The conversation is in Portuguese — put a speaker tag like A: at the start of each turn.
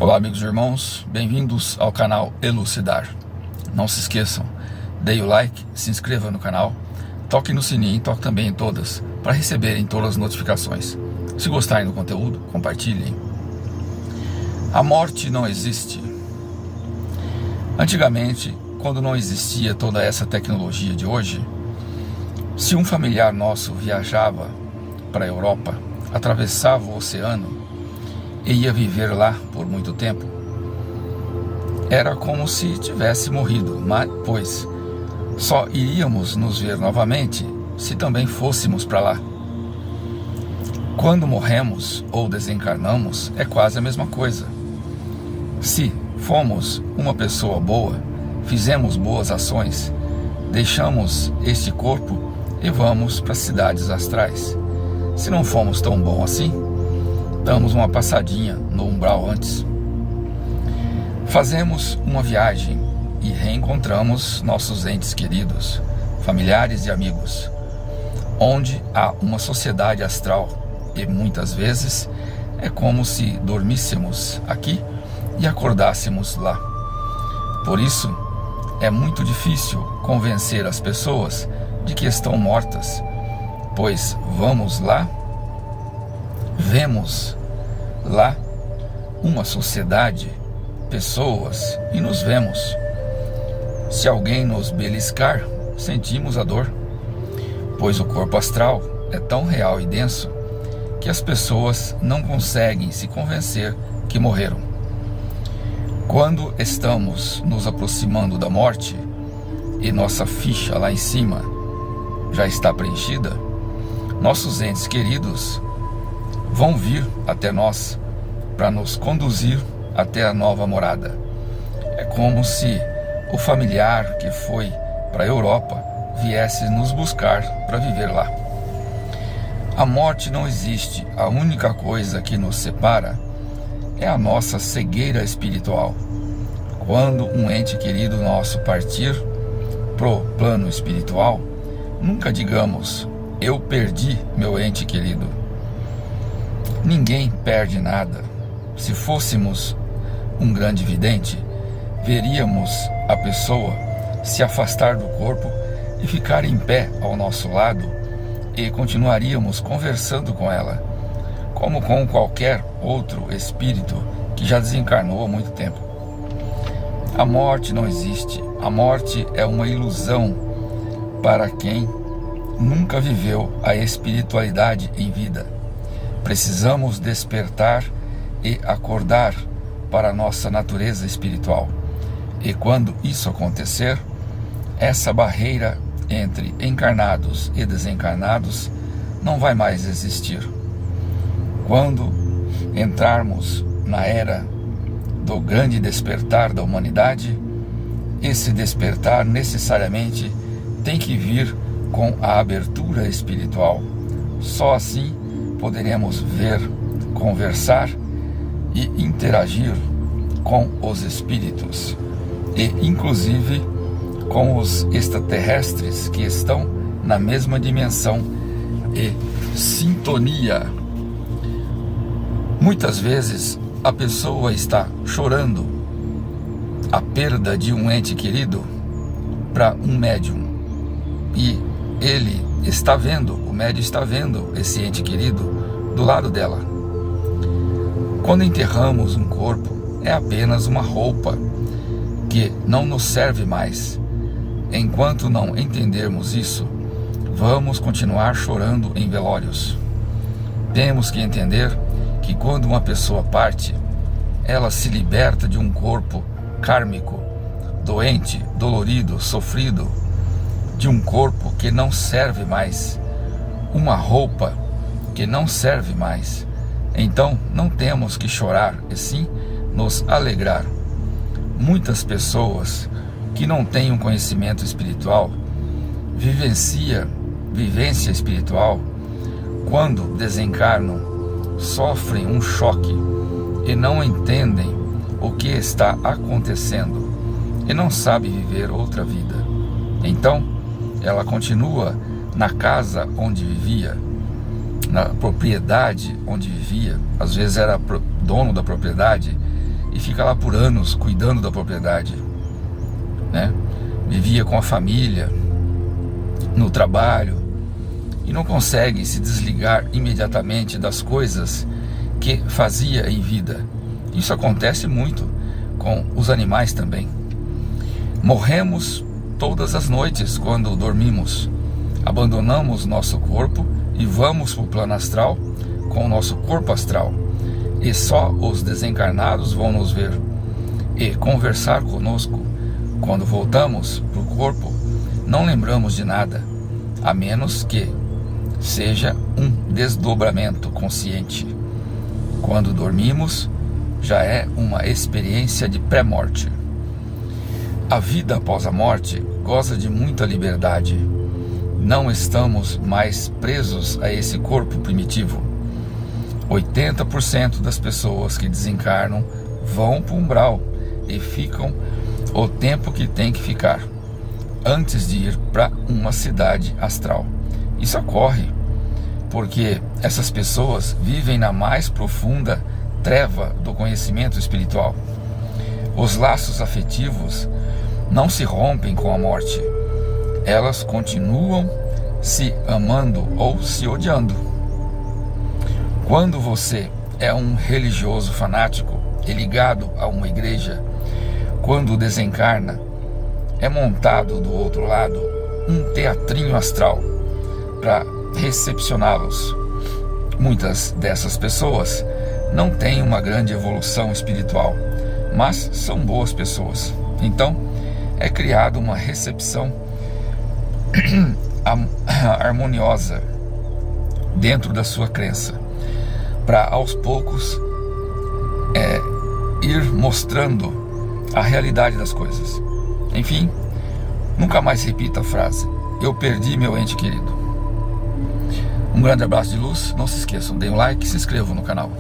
A: Olá, amigos e irmãos, bem-vindos ao canal Elucidar. Não se esqueçam, dê o like, se inscreva no canal, toque no sininho e toque também em todas, para receberem todas as notificações. Se gostarem do conteúdo, compartilhem. A morte não existe. Antigamente, quando não existia toda essa tecnologia de hoje, se um familiar nosso viajava para a Europa, atravessava o oceano e ia viver lá por muito tempo, era como se tivesse morrido, pois só iríamos nos ver novamente se também fôssemos para lá. Quando morremos ou desencarnamos, é quase a mesma coisa. Se fomos uma pessoa boa, fizemos boas ações, deixamos este corpo e vamos para as cidades astrais. Se não fomos tão bons assim, damos uma passadinha no umbral antes. Fazemos uma viagem e reencontramos nossos entes queridos, familiares e amigos, onde há uma sociedade astral e muitas vezes é como se dormíssemos aqui e acordássemos lá. Por isso, é muito difícil convencer as pessoas de que estão mortas, pois vamos lá, vemos lá uma sociedade, pessoas e nos vemos. Se alguém nos beliscar, sentimos a dor, pois o corpo astral é tão real e denso que as pessoas não conseguem se convencer que morreram. Quando estamos nos aproximando da morte e nossa ficha lá em cima já está preenchida, nossos entes queridos vão vir até nós para nos conduzir até a nova morada. É como se o familiar que foi para a Europa viesse nos buscar para viver lá. A morte não existe. A única coisa que nos separa é a nossa cegueira espiritual. Quando um ente querido nosso partir pro plano espiritual, nunca digamos: eu perdi meu ente querido. Ninguém perde nada. Se fôssemos um grande vidente, veríamos a pessoa se afastar do corpo e ficar em pé ao nosso lado e continuaríamos conversando com ela, como com qualquer outro espírito que já desencarnou há muito tempo. A morte não existe. A morte é uma ilusão para quem nunca viveu a espiritualidade em vida. Precisamos despertar e acordar para a nossa natureza espiritual. E quando isso acontecer, essa barreira entre encarnados e desencarnados não vai mais existir. Quando entrarmos na era do grande despertar da humanidade, esse despertar necessariamente tem que vir com a abertura espiritual. Só assim poderemos ver, conversar e interagir com os espíritos e inclusive com os extraterrestres que estão na mesma dimensão e sintonia. Muitas vezes a pessoa está chorando a perda de um ente querido para um médium e ele está vendo, o médium está vendo esse ente querido do lado dela. Quando enterramos um corpo, é apenas uma roupa que não nos serve mais. Enquanto não entendermos isso, vamos continuar chorando em velórios. Temos que entender que quando uma pessoa parte, ela se liberta de um corpo kármico, doente, dolorido, sofrido, de um corpo que não serve mais, uma roupa que não serve mais. Então não temos que chorar, e sim nos alegrar. Muitas pessoas que não têm um conhecimento espiritual, vivência espiritual, quando desencarnam, sofrem um choque e não entendem o que está acontecendo e não sabem viver outra vida. Então, ela continua na casa onde vivia, na propriedade onde vivia, às vezes era dono da propriedade, e fica lá por anos cuidando da propriedade, né? Vivia com a família, no trabalho, e não consegue se desligar imediatamente das coisas que fazia em vida. Isso acontece muito com os animais também. Morremos todas as noites quando dormimos. Abandonamos nosso corpo e vamos para o plano astral com o nosso corpo astral. E só os desencarnados vão nos ver e conversar conosco. Quando voltamos para o corpo, não lembramos de nada, a menos que seja um desdobramento consciente. Quando dormimos, já é uma experiência de pré-morte. A vida após a morte goza de muita liberdade. Não estamos mais presos a esse corpo primitivo. 80% das pessoas que desencarnam vão para o umbral e ficam o tempo que tem que ficar, antes de ir para uma cidade astral. Isso ocorre porque essas pessoas vivem na mais profunda treva do conhecimento espiritual. Os laços afetivos não se rompem com a morte. Elas continuam se amando ou se odiando. Quando você é um religioso fanático e ligado a uma igreja, quando desencarna, é montado do outro lado um teatrinho astral para recepcioná-los. Muitas dessas pessoas não têm uma grande evolução espiritual, mas são boas pessoas. Então, é criada uma recepção harmoniosa dentro da sua crença, para aos poucos ir mostrando a realidade das coisas. Enfim, nunca mais repita a frase: eu perdi meu ente querido. Um grande abraço de luz. Não se esqueçam, deem um like e se inscrevam no canal.